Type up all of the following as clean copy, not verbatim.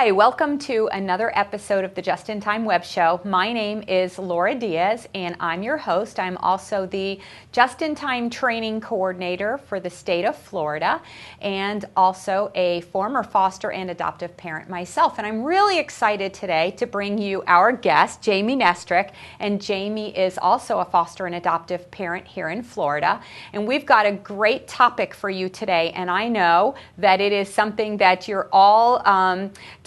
Hi, welcome to another episode of the Just in Time Web Show. My name is Laura Diaz and I'm your host. I'm also the Just in Time Training Coordinator for the state of Florida and also a former foster and adoptive parent myself. And I'm really excited today to bring you our guest, Jamie Nestrick. And Jamie is also a foster and adoptive parent here in Florida. And we've got a great topic for you today. And I know that it is something that you're all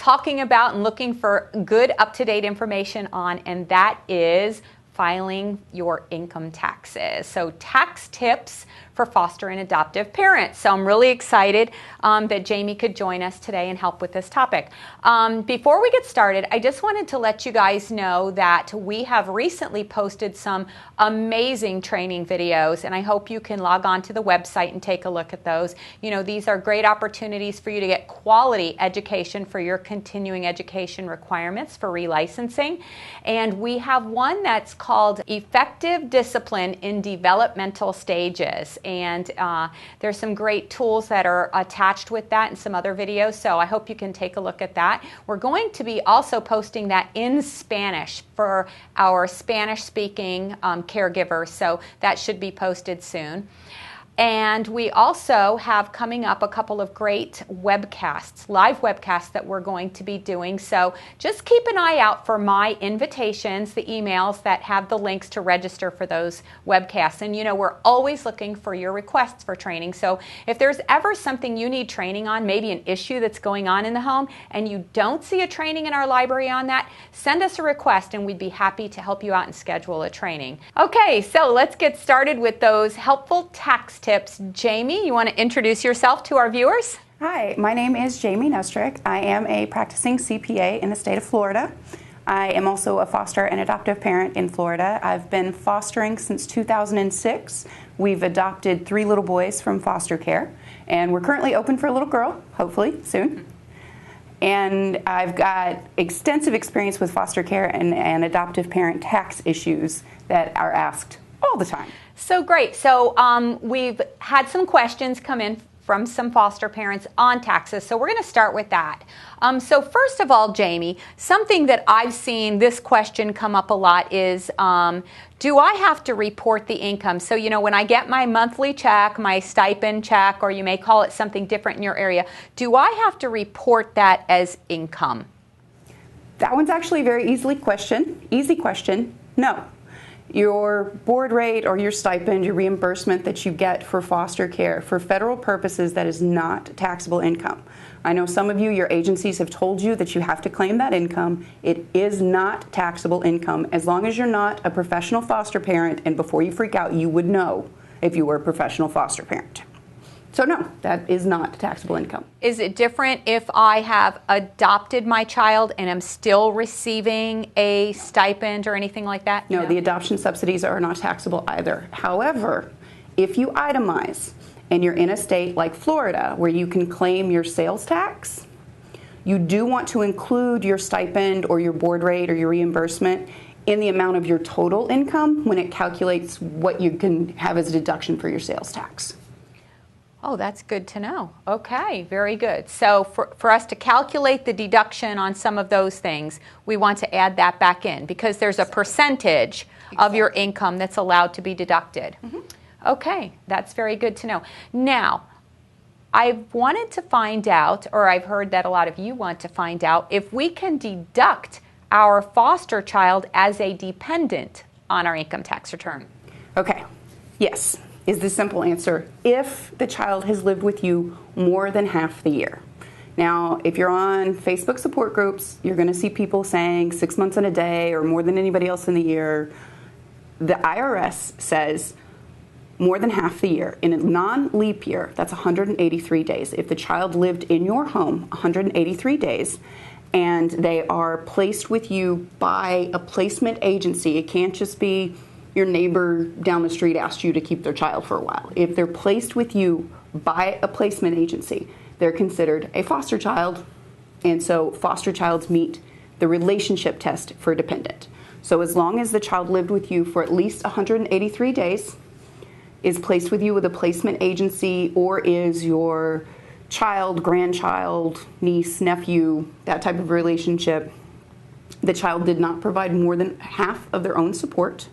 talking about and looking for good up-to-date information on, and that is filing your income taxes. So tax tips for foster and adoptive parents. So I'm really excited that Jamie could join us today and help with this topic. Before we get started, I just wanted to let you guys know that we have recently posted some amazing training videos, and I hope you can log on to the website and take a look at those. You know, these are great opportunities for you to get quality education for your continuing education requirements for relicensing. And we have one that's called Effective Discipline in Developmental Stages. And there's some great tools that are attached with that and some other videos, so I hope you can take a look at that. We're going to be also posting that in Spanish for our Spanish-speaking caregivers, so that should be posted soon. And we also have coming up a couple of great webcasts, live webcasts that we're going to be doing. So just keep an eye out for my invitations, the emails that have the links to register for those webcasts. And you know, we're always looking for your requests for training. So if there's ever something you need training on, maybe an issue that's going on in the home, and you don't see a training in our library on that, send us a request and we'd be happy to help you out and schedule a training. Okay, so let's get started with those helpful tax tips. Jamie, you want to introduce yourself to our viewers? Hi, my name is Jamie Nestrick. I am a practicing CPA in the state of Florida. I am also a foster and adoptive parent in Florida. I've been fostering since 2006. We've adopted 3 little boys from foster care, and we're currently open for a little girl, hopefully soon. And I've got extensive experience with foster care and adoptive parent tax issues that are asked all the time. So great. So we've had some questions come in from some foster parents on taxes. So we're going to start with that. So first of all, Jamie, something that I've seen this question come up a lot is, do I have to report the income? So, you know, when I get my monthly check, my stipend check, or you may call it something different in your area, do I have to report that as income? That one's actually a very easy question. No. Your board rate or your stipend, your reimbursement that you get for foster care, for federal purposes, that is not taxable income. I know some of you, your agencies have told you that you have to claim that income. It is not taxable income as long as you're not a professional foster parent, and before you freak out, you would know if you were a professional foster parent. So no, that is not taxable income. Is it different if I have adopted my child and am still receiving a stipend or anything like that? No, the adoption subsidies are not taxable either. However, if you itemize and you're in a state like Florida where you can claim your sales tax, you do want to include your stipend or your board rate or your reimbursement in the amount of your total income when it calculates what you can have as a deduction for your sales tax. Oh, that's good to know. Okay, very good. So for us to calculate the deduction on some of those things, we want to add that back in because there's a percentage of your income that's allowed to be deducted. Mm-hmm. Okay, that's very good to know. Now, I've wanted to find out, or I've heard that a lot of you want to find out, if we can deduct our foster child as a dependent on our income tax return. Okay, yes. Is the simple answer, if the child has lived with you more than half the year. Now, if you're on Facebook support groups, you're going to see people saying 6 months and a day or more than anybody else in the year. The IRS says more than half the year. In a non-leap year, that's 183 days. If the child lived in your home 183 days and they are placed with you by a placement agency, it can't just be your neighbor down the street asked you to keep their child for a while. If they're placed with you by a placement agency, they're considered a foster child, and so foster childs meet the relationship test for dependent. So as long as the child lived with you for at least 183 days, is placed with you with a placement agency, or is your child, grandchild, niece, nephew, that type of relationship, the child did not provide more than half of their own support,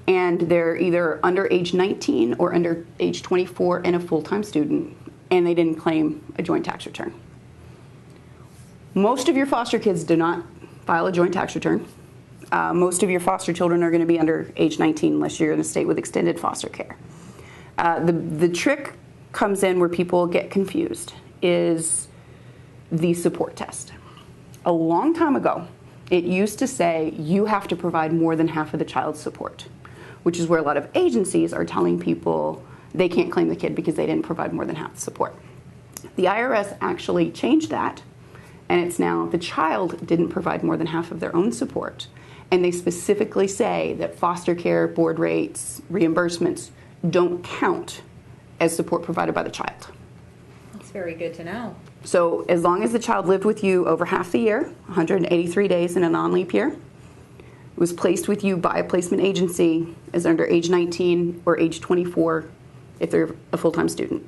and they're either under age 19 or under age 24 and a full-time student, and they didn't claim a joint tax return. Most of your foster kids do not file a joint tax return. Most of your foster children are going to be under age 19 unless you're in a state with extended foster care. The trick comes in where people get confused is the support test. A long time ago, it used to say you have to provide more than half of the child's support, which is where a lot of agencies are telling people they can't claim the kid because they didn't provide more than half the support. The IRS actually changed that, and it's now the child didn't provide more than half of their own support. And they specifically say that foster care, board rates, reimbursements don't count as support provided by the child. That's very good to know. So as long as the child lived with you over half the year, 183 days in a non-leap year, was placed with you by a placement agency as under age 19 or age 24 if they're a full-time student.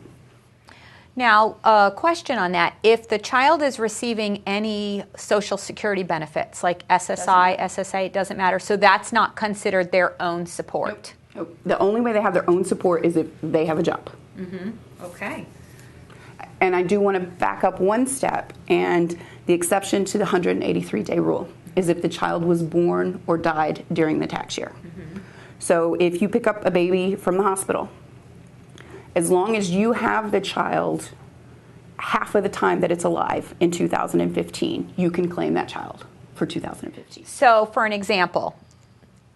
Now, a question on that. If the child is receiving any Social Security benefits, like SSI, SSA, it doesn't matter, so that's not considered their own support? Nope. The only way they have their own support is if they have a job. Mm-hmm. Okay. And I do want to back up one step, and the exception to the 183-day rule is if the child was born or died during the tax year. Mm-hmm. So if you pick up a baby from the hospital, as long as you have the child half of the time that it's alive in 2015, you can claim that child for 2015. So for an example,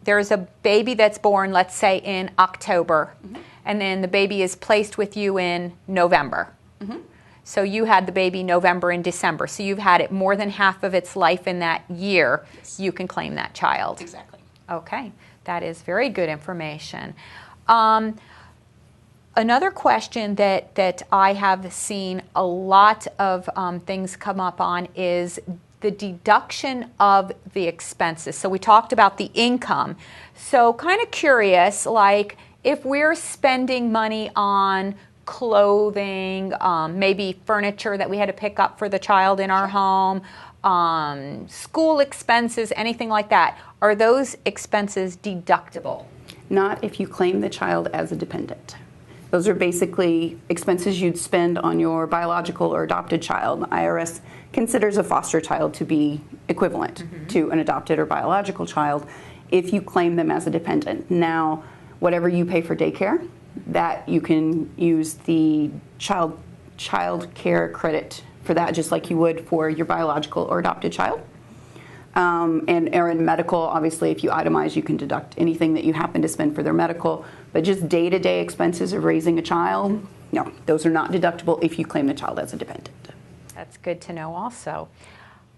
there's a baby that's born, let's say in October, mm-hmm. and then the baby is placed with you in November. Mm-hmm. So you had the baby November and December. So you've had it more than half of its life in that year. Yes. You can claim that child. Exactly. Okay. That is very good information. Another question that I have seen a lot of things come up on is the deduction of the expenses. So we talked about the income. So kind of curious, like if we're spending money on clothing, maybe furniture that we had to pick up for the child in our home, school expenses, anything like that, are those expenses deductible? Not if you claim the child as a dependent. Those are basically expenses you'd spend on your biological or adopted child. The IRS considers a foster child to be equivalent mm-hmm. to an adopted or biological child if you claim them as a dependent. Now, whatever you pay for daycare, that you can use the child care credit for that, just like you would for your biological or adopted child. And or in medical, obviously, if you itemize, you can deduct anything that you happen to spend for their medical. But just day-to-day expenses of raising a child, no, those are not deductible if you claim the child as a dependent. That's good to know also.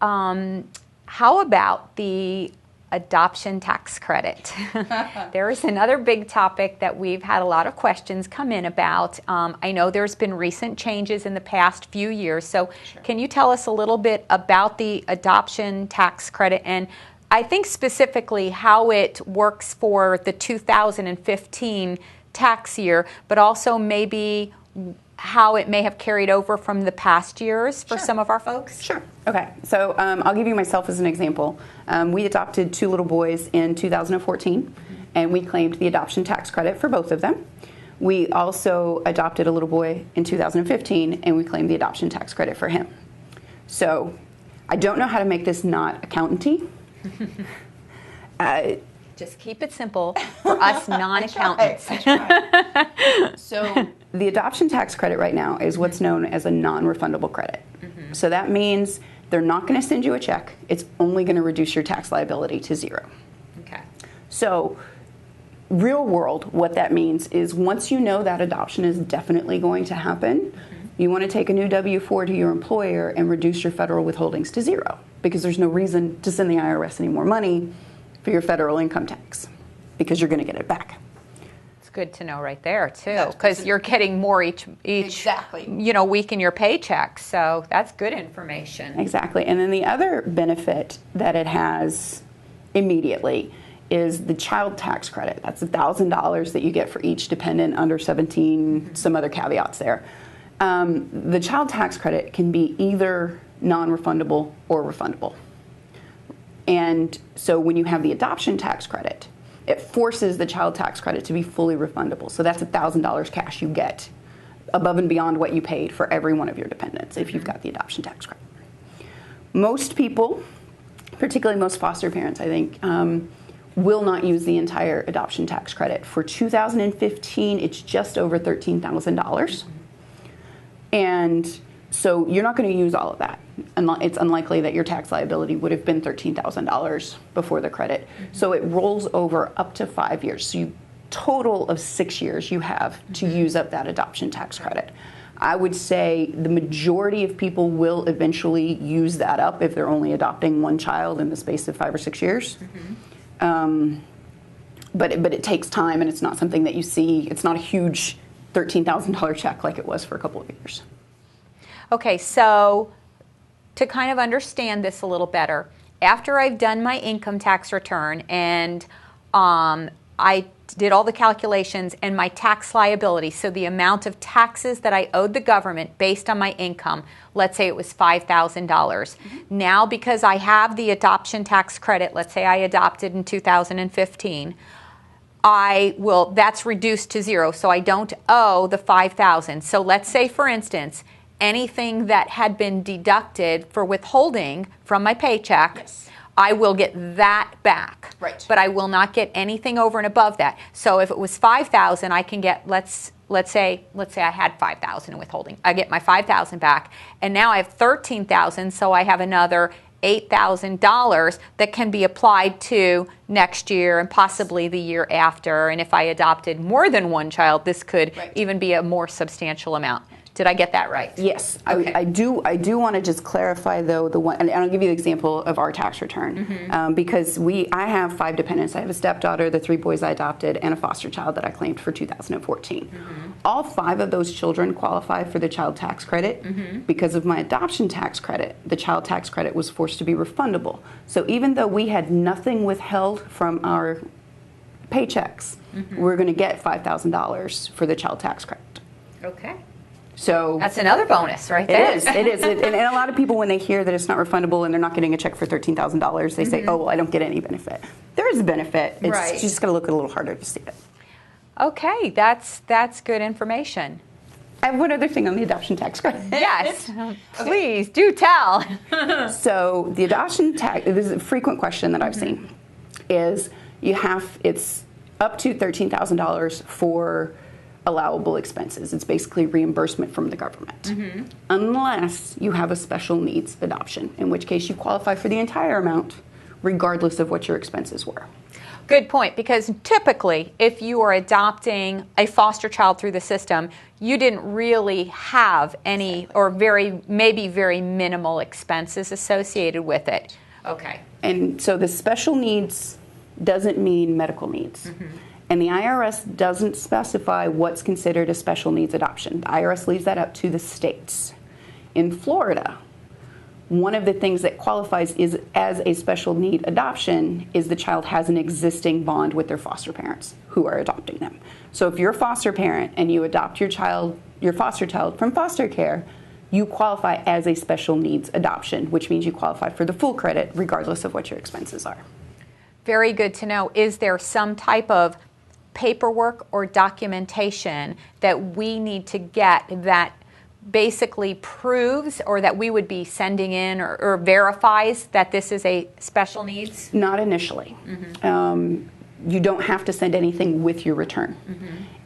How about the adoption tax credit? There is another big topic that we've had a lot of questions come in about. I know there's been recent changes in the past few years, so sure. Can you tell us a little bit about the adoption tax credit, and I think specifically how it works for the 2015 tax year, but also maybe how it may have carried over from the past years for sure. some of our folks? Sure. Okay. So I'll give you myself as an example. We adopted 2 little boys in 2014, mm-hmm. and we claimed the adoption tax credit for both of them. We also adopted a little boy in 2015, and we claimed the adoption tax credit for him. So I don't know how to make this not accountancy. Just keep it simple for us non-accountants. That's right. So the adoption tax credit right now is what's known as a non-refundable credit. Mm-hmm. So that means they're not going to send you a check. It's only going to reduce your tax liability to 0. Okay. So real world, what that means is once you know that adoption is definitely going to happen, mm-hmm. you want to take a new W-4 to your employer and reduce your federal withholdings to 0, because there's no reason to send the IRS any more money for your federal income tax, because you're going to get it back. It's good to know right there too, because you're getting more each exactly. Week in your paycheck. So that's good information. Exactly. And then the other benefit that it has immediately is the child tax credit. That's $1,000 that you get for each dependent under 17, some other caveats there. The child tax credit can be either non-refundable or refundable. And so when you have the adoption tax credit, it forces the child tax credit to be fully refundable. So that's $1,000 cash you get above and beyond what you paid for every one of your dependents if you've got the adoption tax credit. Most people, particularly most foster parents, I think, will not use the entire adoption tax credit. For 2015, it's just over $13,000. And so you're not going to use all of that. It's unlikely that your tax liability would have been $13,000 before the credit. So it rolls over up to 5 years. So you total of 6 years you have to use up that adoption tax credit. I would say the majority of people will eventually use that up if they're only adopting one child in the space of 5 or 6 years. But it takes time, and it's not something that you see. It's not a huge $13,000 check like it was for a couple of years. Okay, so to kind of understand this a little better, after I've done my income tax return and I did all the calculations and my tax liability, so the amount of taxes that I owed the government based on my income, let's say it was $5,000. Now, because I have the adoption tax credit, let's say I adopted in 2015, that's reduced to zero, so I don't owe the $5,000. So let's say, for instance, anything that had been deducted for withholding from my paycheck, Yes. I will get that back. Right. But I will not get anything over and above that. So if it was $5,000, I can get, let's say I had $5,000 in withholding. I get my $5,000 back, and now I have $13,000, so I have another $8,000 that can be applied to next year and possibly the year after. And if I adopted more than one child, this could even be a more substantial amount. Did I get that right? Yes, Okay. I do want to just clarify though the one, and I'll give you the example of our tax return because I have 5 dependents. I have a stepdaughter, the 3 boys I adopted, and a foster child that I claimed for 2014. All 5 of those children qualify for the child tax credit. Because of my adoption tax credit, the child tax credit was forced to be refundable. So even though we had nothing withheld from our paychecks, we're going to get $5,000 for the child tax credit. Okay. So That's another bonus right there. It is. And a lot of people, when they hear that it's not refundable and they're not getting a check for $13,000, they say, oh, well, I don't get any benefit. There is a benefit. It's Right. you just got to look a little harder to see it. Okay, that's good information. I have one other thing on the adoption tax credit. Yes, please do tell. So the adoption tax, this is a frequent question that I've seen, is it's up to $13,000 for allowable expenses. It's basically reimbursement from the government. Unless you have a special needs adoption, in which case you qualify for the entire amount, regardless of what your expenses were. Good point, because typically if you are adopting a foster child through the system, you didn't really have any or maybe very minimal expenses associated with it. Okay. And so the special needs doesn't mean medical needs. And the IRS doesn't specify what's considered a special needs adoption. The IRS leaves that up to the states. In Florida, one of the things that qualifies as a special need adoption is the child has an existing bond with their foster parents who are adopting them. So if you're a foster parent and you adopt your foster child from foster care, you qualify as a special needs adoption, which means you qualify for the full credit regardless of what your expenses are. Very good to know. Is there some type of paperwork or documentation that we need to get that basically proves or that we would be sending in or verifies that this is a special needs? Not initially. You don't have to send anything with your return.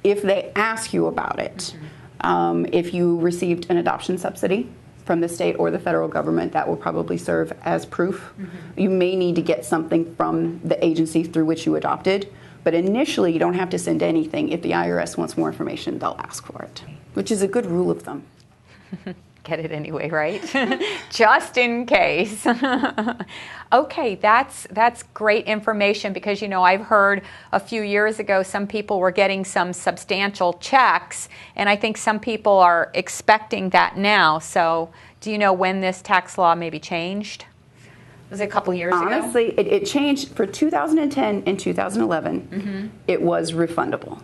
If they ask you about it, if you received an adoption subsidy from the state or the federal government, that will probably serve as proof. You may need to get something from the agency through which you adopted, but initially you don't have to send anything. If the IRS wants more information, they'll ask for it, which is a good rule of thumb. Get it anyway, right? Just in case. Okay, that's great information because, I've heard a few years ago some people were getting some substantial checks, and I think some people are expecting that now. So do you know when this tax law may be changed? Was it a couple years ago? Honestly, it changed for 2010 and 2011. It was refundable.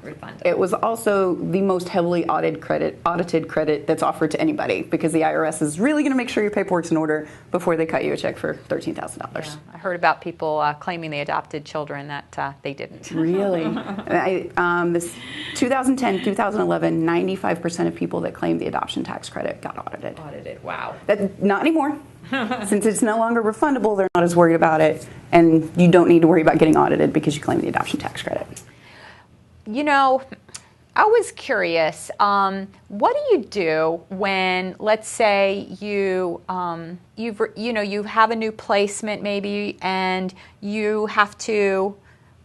It was also the most heavily audited credit that's offered to anybody, because the IRS is really going to make sure your paperwork's in order before they cut you a check for $13,000. Yeah. I heard about people claiming they adopted children that they didn't. Really? This 2010, 2011, 95% of people that claimed the adoption tax credit got audited. Wow. Not anymore. Since it's no longer refundable, they're not as worried about it, and you don't need to worry about getting audited because you claim the adoption tax credit. You know, I was curious, what do you do when, let's say, you have a new placement maybe, and you have to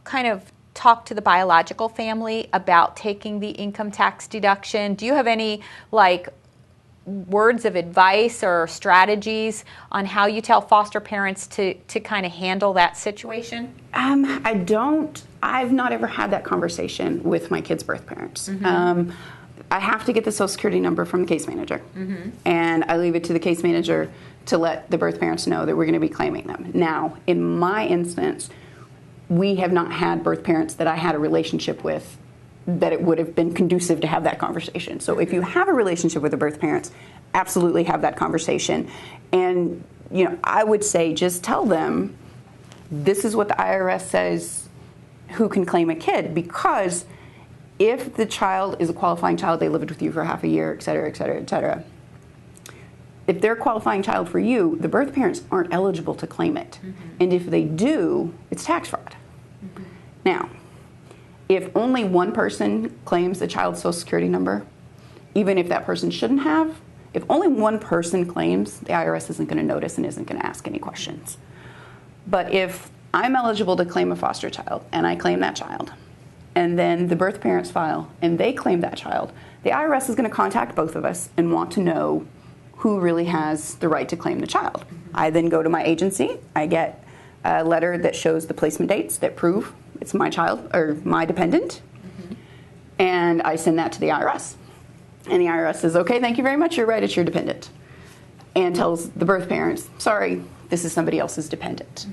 kind of talk to the biological family about taking the income tax deduction? Do you have any words of advice or strategies on how you tell foster parents to kind of handle that situation? I don't. I've not ever had that conversation with my kids' birth parents. I have to get the Social Security number from the case manager, and I leave it to the case manager to let the birth parents know that we're going to be claiming them. Now, in my instance, we have not had birth parents that I had a relationship with that it would have been conducive to have that conversation. So if you have a relationship with the birth parents, absolutely have that conversation. And I would say just tell them this is what the IRS says who can claim a kid, because if the child is a qualifying child, they lived with you for half a year, et cetera, et cetera, et cetera. If they're a qualifying child for you, the birth parents aren't eligible to claim it. And if they do, it's tax fraud. Now, if only one person claims the child's Social Security number, even if that person shouldn't have, if only one person claims, the IRS isn't going to notice and isn't going to ask any questions. But if I'm eligible to claim a foster child, and I claim that child, and then the birth parents file, and they claim that child, the IRS is going to contact both of us and want to know who really has the right to claim the child. I then go to my agency, I get a letter that shows the placement dates that prove it's my child or my dependent, and I send that to the IRS. And the IRS says, okay, thank you very much, you're right, it's your dependent. And tells the birth parents, sorry, this is somebody else's dependent.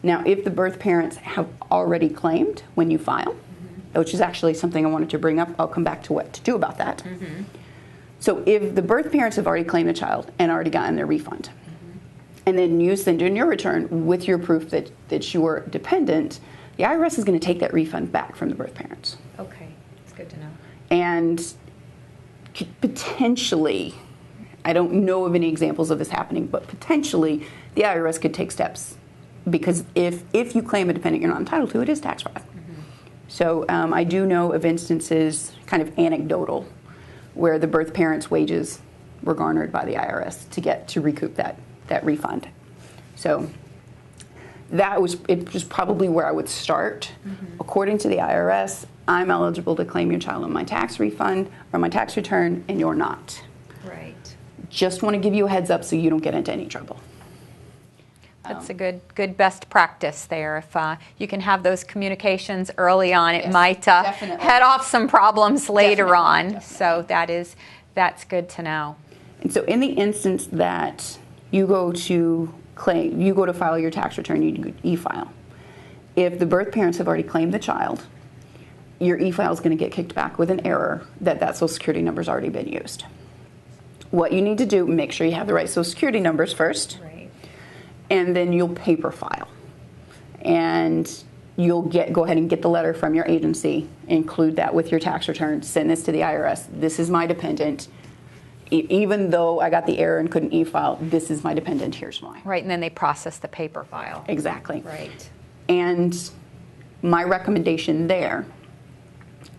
Now, if the birth parents have already claimed when you file, which is actually something I wanted to bring up, I'll come back to what to do about that. So if the birth parents have already claimed the child and already gotten their refund, and then you send in your return with your proof that you're dependent, the IRS is going to take that refund back from the birth parents. Okay, that's good to know. And potentially, I don't know of any examples of this happening, but potentially the IRS could take steps, because if you claim a dependent you're not entitled to, it is tax fraud. So I do know of instances, kind of anecdotal, where the birth parents' wages were garnered by the IRS to recoup that refund. So it was probably where I would start. According to the IRS, I'm eligible to claim your child on my tax refund or my tax return, and you're not. Right. Just want to give you a heads up so you don't get into any trouble. That's a good best practice there. If you can have those communications early on, it might head off some problems later on. So that's good to know. And so in the instance that you go to file your tax return, you e-file. If the birth parents have already claimed the child, your e-file is going to get kicked back with an error that Social Security number's already been used. What you need to do, make sure you have the right Social Security numbers first. Right. And then you'll paper file. And you'll go ahead and get the letter from your agency, include that with your tax return, send this to the IRS. This is my dependent. Even though I got the error and couldn't e-file, this is my dependent, here's why. Right, and then they process the paper file. Exactly. Right. And my recommendation there,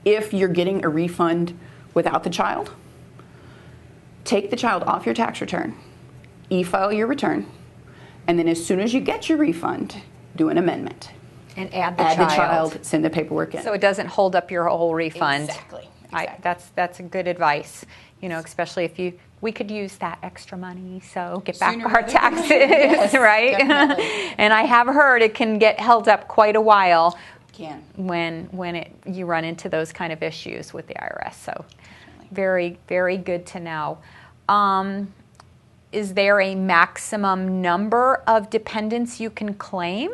if you're getting a refund without the child, take the child off your tax return, e-file your return, and then as soon as you get your refund, do an amendment. And add the child, send the paperwork in. So it doesn't hold up your whole refund. Exactly. That's a good advice. Especially if we could use that extra money, so get back our taxes, yes, right? And I have heard it can get held up quite a while. When you run into those kind of issues with the IRS. So very, very good to know. is there a maximum number of dependents you can claim?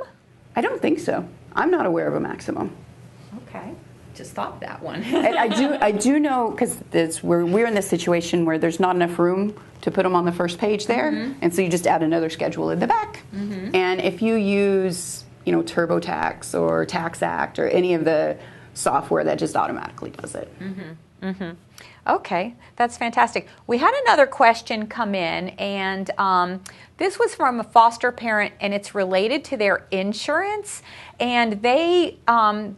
I don't think so. I'm not aware of a maximum. Okay, just thought that one. And I do know, because we're in this situation where there's not enough room to put them on the first page there, and so you just add another schedule in the back. And if you use, TurboTax or TaxAct or any of the software, that just automatically does it. Okay, that's fantastic. We had another question come in, and this was from a foster parent, and it's related to their insurance. And they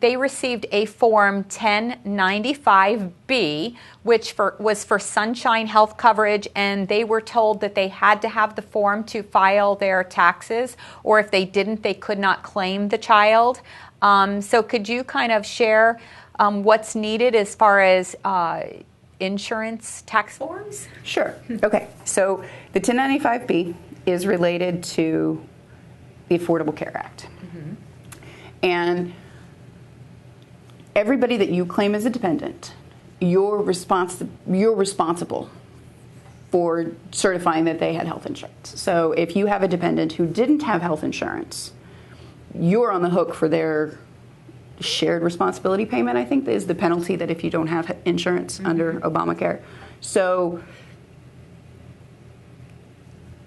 received a Form 1095B, which was for Sunshine Health coverage, and they were told that they had to have the form to file their taxes, or if they didn't, they could not claim the child. So could you kind of share what's needed as far as insurance tax forms? Sure. Okay. So the 1095B is related to the Affordable Care Act. And everybody that you claim as a dependent, you're responsible for certifying that they had health insurance. So if you have a dependent who didn't have health insurance, you're on the hook for their shared responsibility payment, I think, is the penalty that if you don't have insurance under Obamacare. So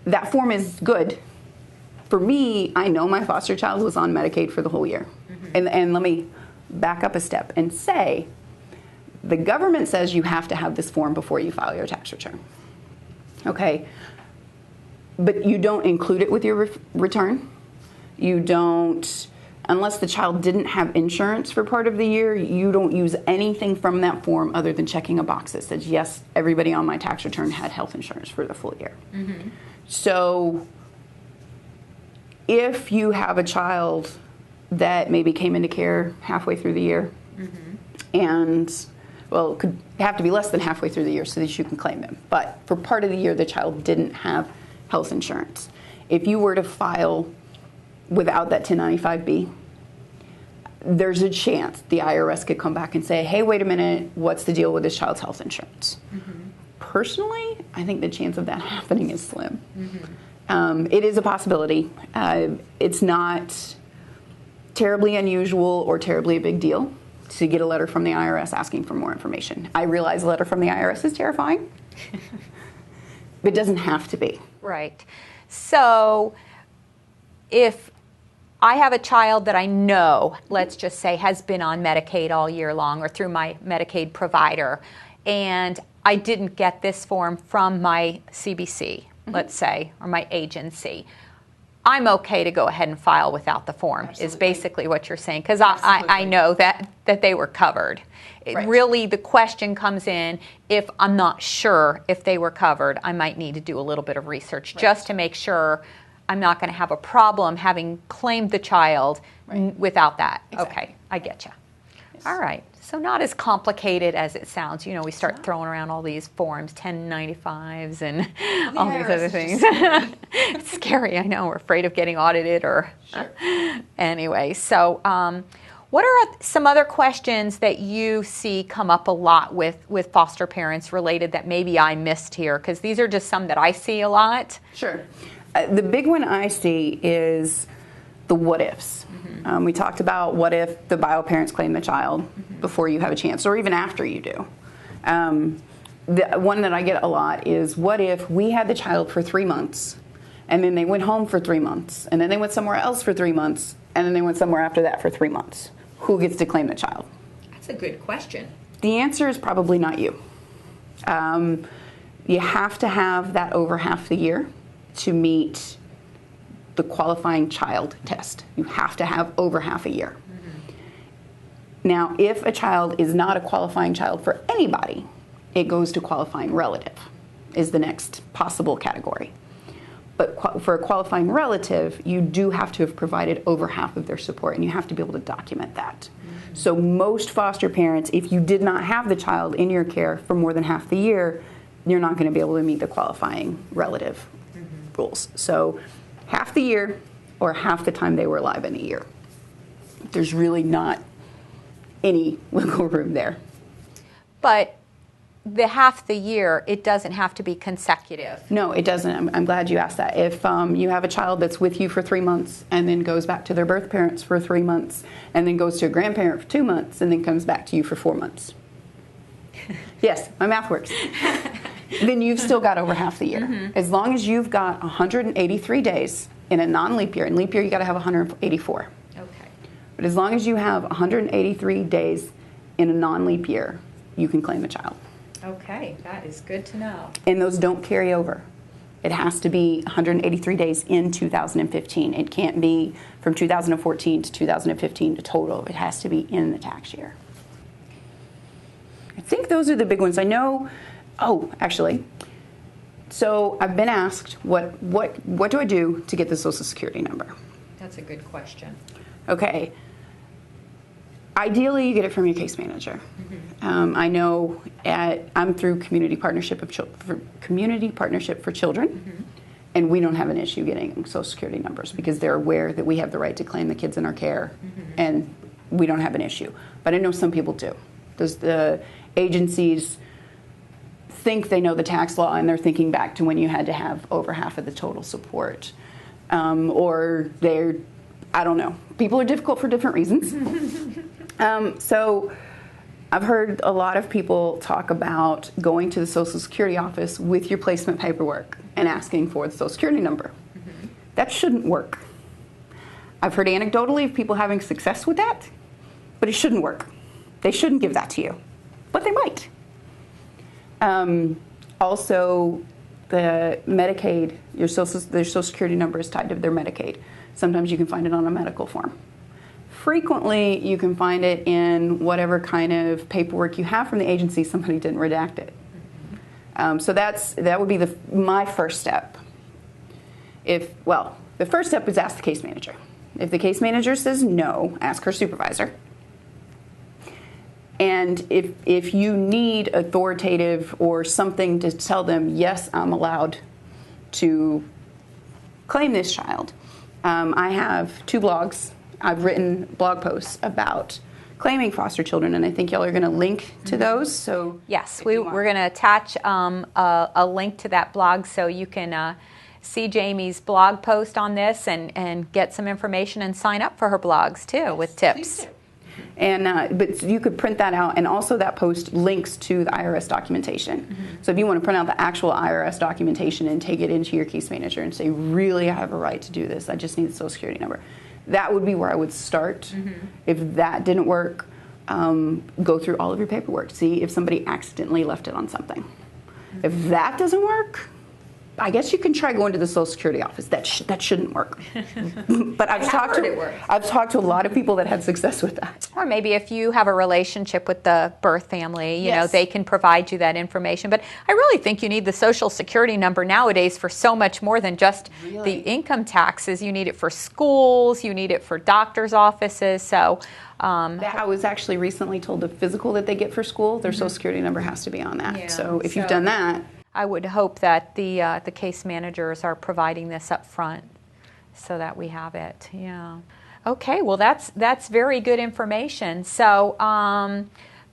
that form is good. For me, I know my foster child was on Medicaid for the whole year. And let me back up a step and say, the government says you have to have this form before you file your tax return. Okay? But you don't include it with your return. You don't, unless the child didn't have insurance for part of the year, you don't use anything from that form other than checking a box that says, yes, everybody on my tax return had health insurance for the full year. So if you have a child that maybe came into care halfway through the year, and, well, it could have to be less than halfway through the year so that you can claim them. But for part of the year, the child didn't have health insurance. If you were to file without that 1095B, there's a chance the IRS could come back and say, hey, wait a minute, what's the deal with this child's health insurance? Personally, I think the chance of that happening is slim. It is a possibility. It's not terribly unusual or terribly a big deal to get a letter from the IRS asking for more information. I realize a letter from the IRS is terrifying, but it doesn't have to be. Right. So if I have a child that I know, let's just say, has been on Medicaid all year long or through my Medicaid provider, and I didn't get this form from my CBC, let's say, or my agency, I'm okay to go ahead and file without the form. Absolutely. Is basically what you're saying, because I know that they were covered. Right. Really, the question comes in, if I'm not sure if they were covered, I might need to do a little bit of research just to make sure I'm not going to have a problem having claimed the child without that. Exactly. Okay, I get you. Yes. All right. So not as complicated as it sounds. We start throwing around all these forms, 1095s and all these other things. It's scary, I know. We're afraid of getting audited or... Anyway, so what are some other questions that you see come up a lot with foster parents related that maybe I missed here? Because these are just some that I see a lot. Sure. The big one I see is the what ifs. We talked about what if the bio parents claim the child before you have a chance, or even after you do. The one that I get a lot is, what if we had the child for 3 months, and then they went home for 3 months, and then they went somewhere else for 3 months, and then they went somewhere after that for 3 months? Who gets to claim the child? That's a good question. The answer is probably not you. You have to have that over half the year to meet the qualifying child test. You have to have over half a year. Now, if a child is not a qualifying child for anybody, it goes to qualifying relative, is the next possible category. But for a qualifying relative, you do have to have provided over half of their support, and you have to be able to document that. So most foster parents, if you did not have the child in your care for more than half the year, you're not going to be able to meet the qualifying relative rules. So half the year or half the time they were alive in a year. There's really not any wiggle room there. But the half the year, it doesn't have to be consecutive. No, it doesn't. I'm glad you asked that. If you have a child that's with you for 3 months and then goes back to their birth parents for 3 months and then goes to a grandparent for 2 months and then comes back to you for 4 months. Yes, my math works. Then you've still got over half the year. Mm-hmm. As long as you've got 183 days in a non-leap year. In leap year, you got to have 184. Okay. But as long as you have 183 days in a non-leap year, you can claim the child. Okay, that is good to know. And those don't carry over. It has to be 183 days in 2015. It can't be from 2014 to 2015 to total. It has to be in the tax year. I think those are the big ones. I know, actually, so I've been asked, what do I do to get the Social Security number? That's a good question. Okay. Ideally, you get it from your case manager. Mm-hmm. I know I'm through Community Partnership for Children, mm-hmm. and we don't have an issue getting Social Security numbers because they're aware that we have the right to claim the kids in our care, mm-hmm. and we don't have an issue. But I know some people do. The agencies think they know the tax law, and they're thinking back to when you had to have over half of the total support, or I don't know. People are difficult for different reasons. So I've heard a lot of people talk about going to the Social Security office with your placement paperwork and asking for the Social Security number. Mm-hmm. That shouldn't work. I've heard anecdotally of people having success with that, but it shouldn't work. They shouldn't give that to you, but they might. Also, the Medicaid, their Social Security number is tied to their Medicaid. Sometimes you can find it on a medical form. Frequently, you can find it in whatever kind of paperwork you have from the agency. Somebody didn't redact it. So that would be my first step. The first step is ask the case manager. If the case manager says no, ask her supervisor. And if you need authoritative or something to tell them, yes, I'm allowed to claim this child, I have 2 blogs. I've written blog posts about claiming foster children, and I think y'all are going to link to those. So yes, we're going to attach a link to that blog so you can see Jamie's blog post on this and get some information and sign up for her blogs too with tips. And but you could print that out, and also that post links to the IRS documentation. Mm-hmm. So if you want to print out the actual IRS documentation and take it into your case manager and say, really, I have a right to do this, I just need the Social Security number. That would be where I would start. Mm-hmm. If that didn't work, go through all of your paperwork. See if somebody accidentally left it on something. Mm-hmm. If that doesn't work, I guess you can try going to the Social Security office. That shouldn't work. But I've talked to a lot of people that had success with that. Or maybe if you have a relationship with the birth family, you know, they can provide you that information. But I really think you need the Social Security number nowadays for so much more than just the income taxes. You need it for schools. You need it for doctors' offices. So I was actually recently told the physical that they get for school, their Social Security number has to be on that. Yeah. So if you've done that, I would hope that the case managers are providing this up front so that we have it. Yeah. Okay, well that's very good information. So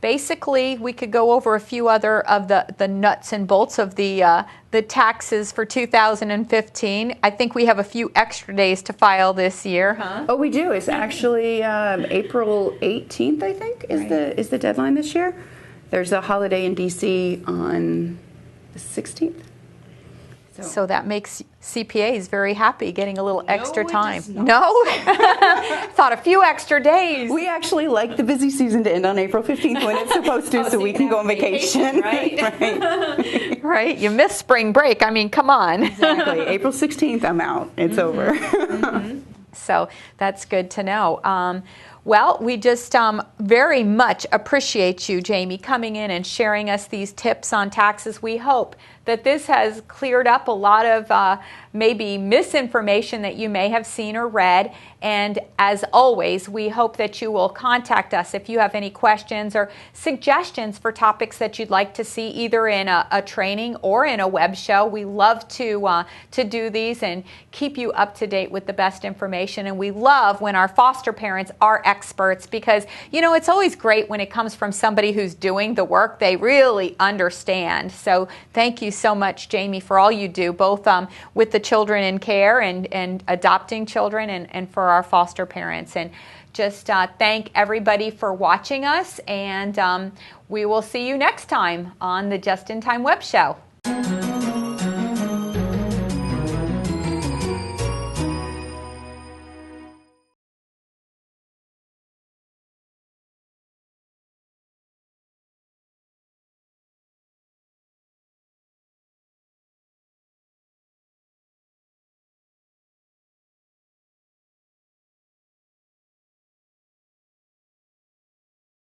basically we could go over a few other of the nuts and bolts of the taxes for 2015. I think we have a few extra days to file this year, huh? Oh, we do. It's actually April 18th, I think, is the deadline this year. There's a holiday in DC on the 16th. So that makes CPAs very happy getting a little extra time. No? Thought a few extra days. We actually like the busy season to end on April 15th when it's supposed to, so we can go on vacation. Right? Right. You miss spring break. I mean, come on. Exactly. April 16th, I'm out. It's over. Mm-hmm. So that's good to know. Well, we just very much appreciate you, Jamie, coming in and sharing us these tips on taxes. We hope that this has cleared up a lot of maybe misinformation that you may have seen or read, And as always, we hope that you will contact us if you have any questions or suggestions for topics that you'd like to see either in a training or in a web show. We love to do these and keep you up to date with the best information. And we love when our foster parents are experts because, it's always great when it comes from somebody who's doing the work. They really understand. So thank you so much, Jamie, for all you do, both with the children in care and adopting children and for our foster parents. And just thank everybody for watching us, and we will see you next time on the Just in Time Web Show.